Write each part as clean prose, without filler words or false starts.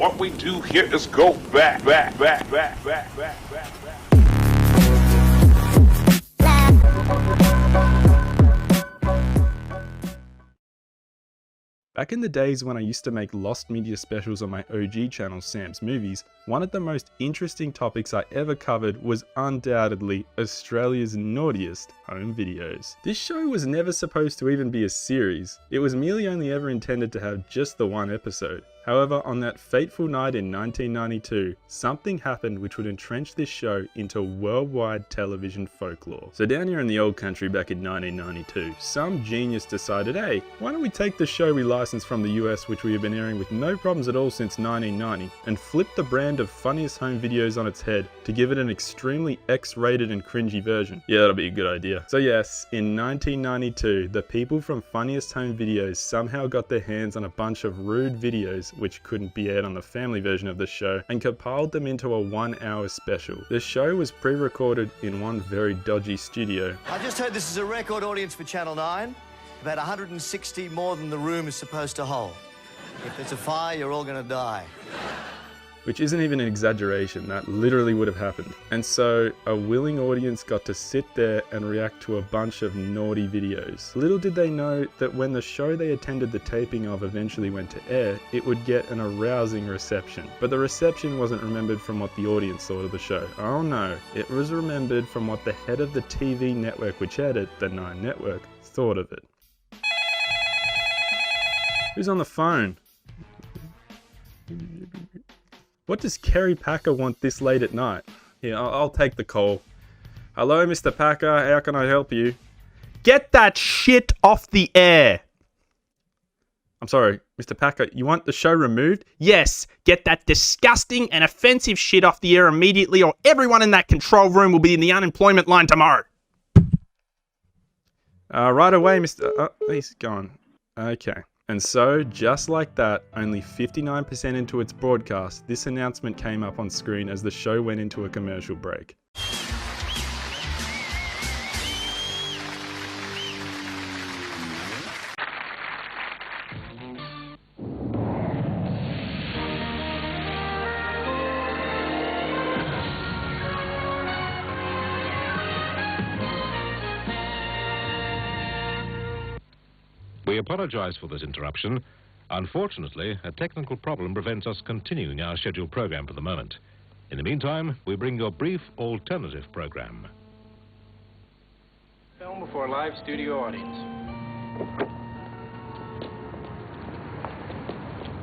What we do here is go back. Back in the days when I used to make Lost Media specials on my OG channel, Sam's Movies, one of the most interesting topics I ever covered was undoubtedly Australia's naughtiest home videos. This show was never supposed to even be a series, it was merely only ever intended to have just the one episode. However, on that fateful night in 1992, something happened which would entrench this show into worldwide television folklore. So down here in the old country back in 1992, some genius decided, hey, why don't we take the show we licensed from the US, which we have been airing with no problems at all since 1990, and flip the brand of funniest home videos on its head to give it an extremely X-rated and cringy version. Yeah, that'll be a good idea. So yes, in 1992, the people from Funniest Home Videos somehow got their hands on a bunch of rude videos which couldn't be aired on the family version of the show, and compiled them into a 1-hour special. The show was pre-recorded in one very dodgy studio. I just heard this is a record audience for Channel 9. About 160 more than the room is supposed to hold. If there's a fire, you're all gonna die. Which isn't even an exaggeration, that literally would have happened. And so a willing audience got to sit there and react to a bunch of naughty videos. Little did they know that when the show they attended the taping of eventually went to air, it would get an arousing reception. But the reception wasn't remembered from what the audience thought of the show. Oh no, it was remembered from what the head of the TV network which had it, the 9 Network, thought of it. Who's on the phone? What does Kerry Packer want this late at night? Here, I'll take the call. Hello, Mr. Packer, how can I help you? Get that shit off the air! I'm sorry, Mr. Packer, you want the show removed? Yes, get that disgusting and offensive shit off the air immediately, or everyone in that control room will be in the unemployment line tomorrow. Right away, Mr. He's gone. Okay. And so, just like that, only 59% into its broadcast, this announcement came up on screen as the show went into a commercial break. We apologize for this interruption. Unfortunately, a technical problem prevents us continuing our scheduled program for the moment. In the meantime, we bring you a brief alternative program. Film before a live studio audience.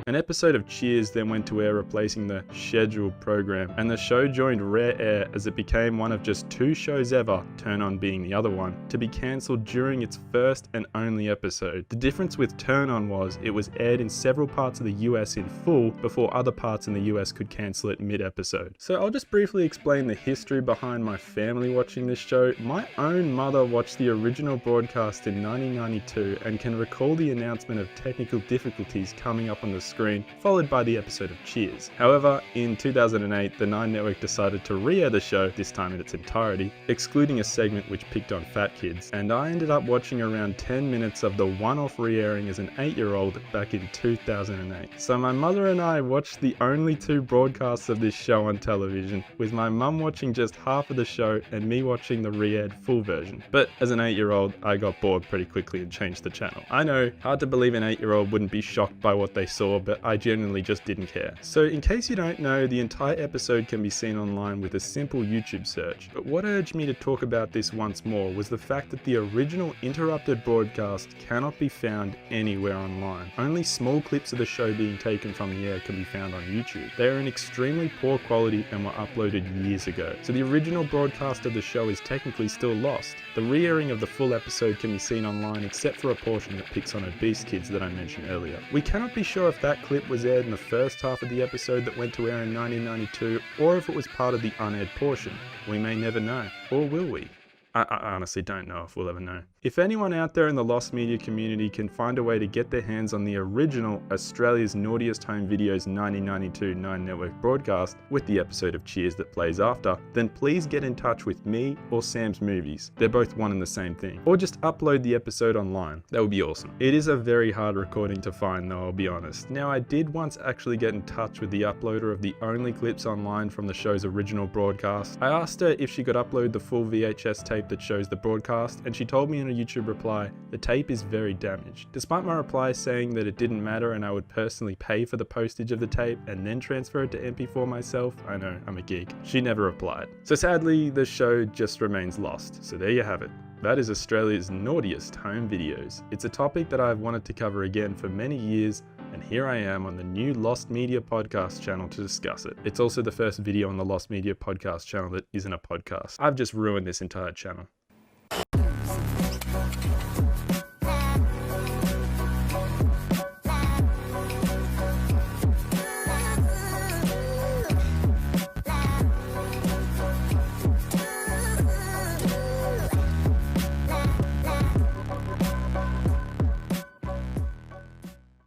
An episode of Cheers then went to air, replacing the scheduled program, and the show joined rare air as it became one of just 2 shows ever, Turn On being the other one, to be cancelled during its first and only episode. The difference with Turn On was it was aired in several parts of the US in full before other parts in the US could cancel it mid-episode. So I'll just briefly explain the history behind my family watching this show. My own mother watched the original broadcast in 1992 and can recall the announcement of technical difficulties coming up on the screen, followed by the episode of Cheers. However, in 2008, the 9 Network decided to re-air the show, this time in its entirety, excluding a segment which picked on fat kids, and I ended up watching around 10 minutes of the one-off re-airing as an 8-year-old back in 2008. So my mother and I watched the only 2 broadcasts of this show on television, with my mum watching just half of the show and me watching the re-aired full version. But as an 8-year-old, I got bored pretty quickly and changed the channel. I know, hard to believe an 8-year-old wouldn't be shocked by what they saw, but I genuinely just didn't care. So in case you don't know, the entire episode can be seen online with a simple YouTube search. But what urged me to talk about this once more was the fact that the original interrupted broadcast cannot be found anywhere online. Only small clips of the show being taken from the air can be found on YouTube. They are in extremely poor quality and were uploaded years ago. So the original broadcast of the show is technically still lost. The re-airing of the full episode can be seen online except for a portion that picks on obese kids that I mentioned earlier. We cannot be sure if that clip was aired in the first half of the episode that went to air in 1992, or if it was part of the unaired portion. We may never know. Or will we? I honestly don't know if we'll ever know. If anyone out there in the lost media community can find a way to get their hands on the original Australia's Naughtiest Home Videos 1992 9 Network broadcast with the episode of Cheers that plays after, then please get in touch with me or Sam's Movies. They're both one and the same thing. Or just upload the episode online. That would be awesome. It is a very hard recording to find though, I'll be honest. Now I did once actually get in touch with the uploader of the only clips online from the show's original broadcast. I asked her if she could upload the full VHS tape that shows the broadcast, and she told me in a YouTube reply, the tape is very damaged. Despite my reply saying that it didn't matter and I would personally pay for the postage of the tape and then transfer it to MP4 myself, I know, I'm a geek, she never replied. So sadly, the show just remains lost. So there you have it. That is Australia's Naughtiest Home Videos. It's a topic that I've wanted to cover again for many years, and here I am on the new Lost Media podcast channel to discuss it. It's also the first video on the Lost Media podcast channel that isn't a podcast. I've just ruined this entire channel.